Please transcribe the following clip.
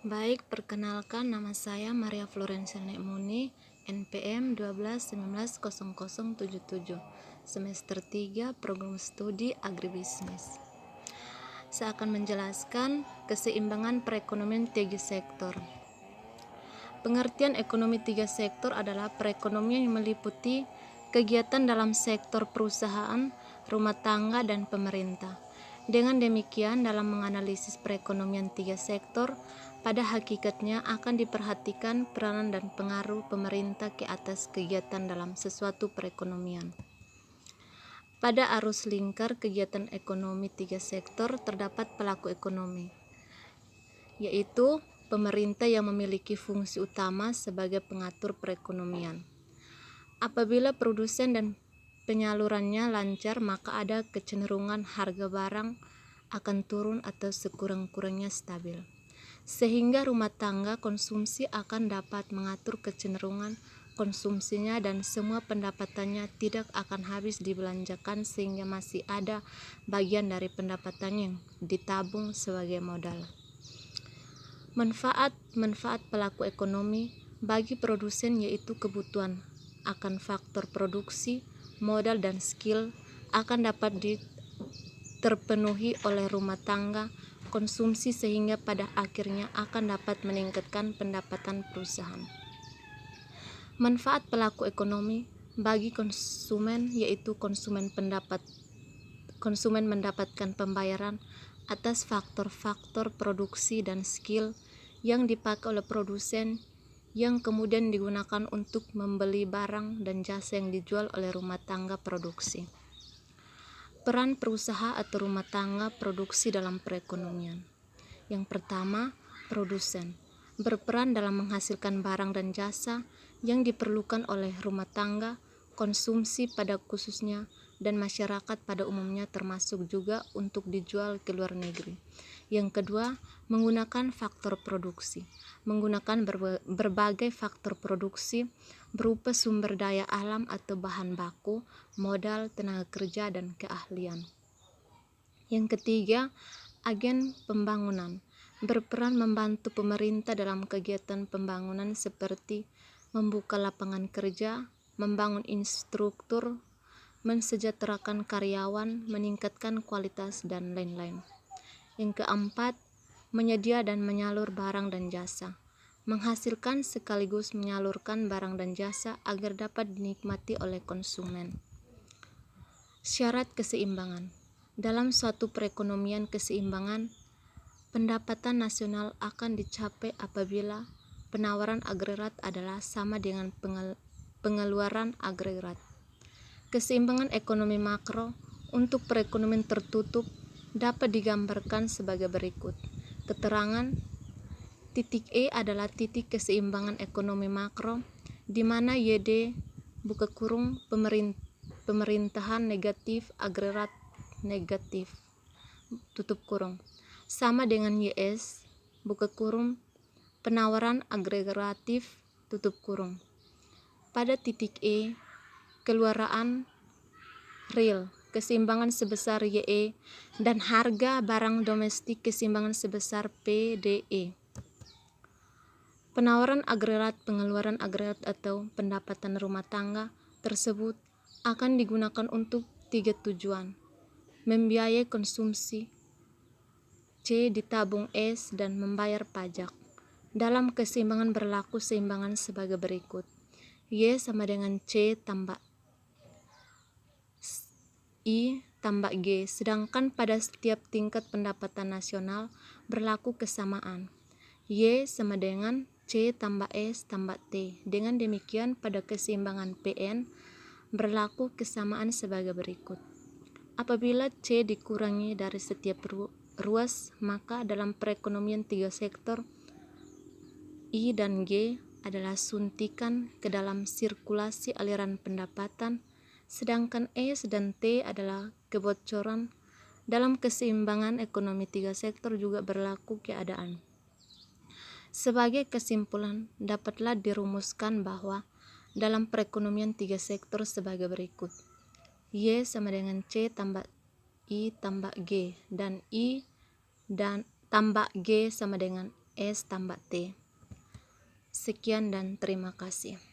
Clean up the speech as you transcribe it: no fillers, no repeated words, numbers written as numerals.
Baik, perkenalkan nama saya Maria Florencia Nekmuni, NPM 12190077, semester 3, program studi agribisnis. Saya akan menjelaskan keseimbangan perekonomian tiga sektor. Pengertian ekonomi tiga sektor adalah perekonomian yang meliputi kegiatan dalam sektor perusahaan, rumah tangga, dan pemerintah. Dengan demikian, dalam menganalisis perekonomian tiga sektor, pada hakikatnya akan diperhatikan peranan dan pengaruh pemerintah ke atas kegiatan dalam sesuatu perekonomian. Pada arus lingkar kegiatan ekonomi tiga sektor terdapat pelaku ekonomi, yaitu pemerintah yang memiliki fungsi utama sebagai pengatur perekonomian. Apabila produsen dan penyalurannya lancar, maka ada kecenderungan harga barang akan turun atau sekurang-kurangnya stabil. Sehingga rumah tangga konsumsi akan dapat mengatur kecenderungan konsumsinya dan semua pendapatannya tidak akan habis dibelanjakan sehingga masih ada bagian dari pendapatannya yang ditabung sebagai modal. Manfaat pelaku ekonomi bagi produsen yaitu kebutuhan akan faktor produksi, modal, dan skill akan dapat terpenuhi oleh rumah tangga konsumsi sehingga pada akhirnya akan dapat meningkatkan pendapatan perusahaan. Manfaat pelaku ekonomi bagi konsumen yaitu konsumen mendapatkan pembayaran atas faktor-faktor produksi dan skill yang dipakai oleh produsen yang kemudian digunakan untuk membeli barang dan jasa yang dijual oleh rumah tangga produksi. Peran perusahaan atau rumah tangga produksi dalam perekonomian. Yang pertama, produsen berperan dalam menghasilkan barang dan jasa yang diperlukan oleh rumah tangga, konsumsi pada khususnya, dan masyarakat pada umumnya termasuk juga untuk dijual ke luar negeri. Yang kedua, menggunakan faktor produksi. Menggunakan berbagai faktor produksi berupa sumber daya alam atau bahan baku, modal, tenaga kerja, dan keahlian. Yang ketiga, agen pembangunan. Berperan membantu pemerintah dalam kegiatan pembangunan seperti membuka lapangan kerja, membangun infrastruktur, mensejahterakan karyawan, meningkatkan kualitas, dan lain-lain. Yang keempat, menyedia dan menyalur barang dan jasa. Menghasilkan sekaligus menyalurkan barang dan jasa agar dapat dinikmati oleh konsumen. Syarat keseimbangan. Dalam suatu perekonomian keseimbangan, pendapatan nasional akan dicapai apabila penawaran agregat adalah sama dengan pengeluaran agregat. Keseimbangan ekonomi makro untuk perekonomian tertutup dapat digambarkan sebagai berikut. Keterangan titik E adalah titik keseimbangan ekonomi makro di mana YD pemerintahan negatif agregat negatif sama dengan YS penawaran agregatif pada titik E keluaran real keseimbangan sebesar YE dan harga barang domestik keseimbangan sebesar PDE. Penawaran agregat, pengeluaran agregat atau pendapatan rumah tangga tersebut akan digunakan untuk tiga tujuan: membiayai konsumsi, C. ditabung S, dan membayar pajak. Dalam keseimbangan berlaku seimbangan sebagai berikut: Y sama dengan C tambah I tambah G, sedangkan pada setiap tingkat pendapatan nasional berlaku kesamaan. Y sama dengan C tambah S tambah T. Dengan demikian pada keseimbangan PN berlaku kesamaan sebagai berikut. Apabila C dikurangi dari setiap ruas, maka dalam perekonomian tiga sektor, I dan G adalah suntikan ke dalam sirkulasi aliran pendapatan, sedangkan S dan T adalah kebocoran. Dalam keseimbangan ekonomi tiga sektor juga berlaku keadaan. Sebagai kesimpulan, dapatlah dirumuskan bahwa dalam perekonomian tiga sektor sebagai berikut: Y sama dengan C tambah I tambah G, dan I dan tambah G sama dengan S tambah T. Sekian dan terima kasih.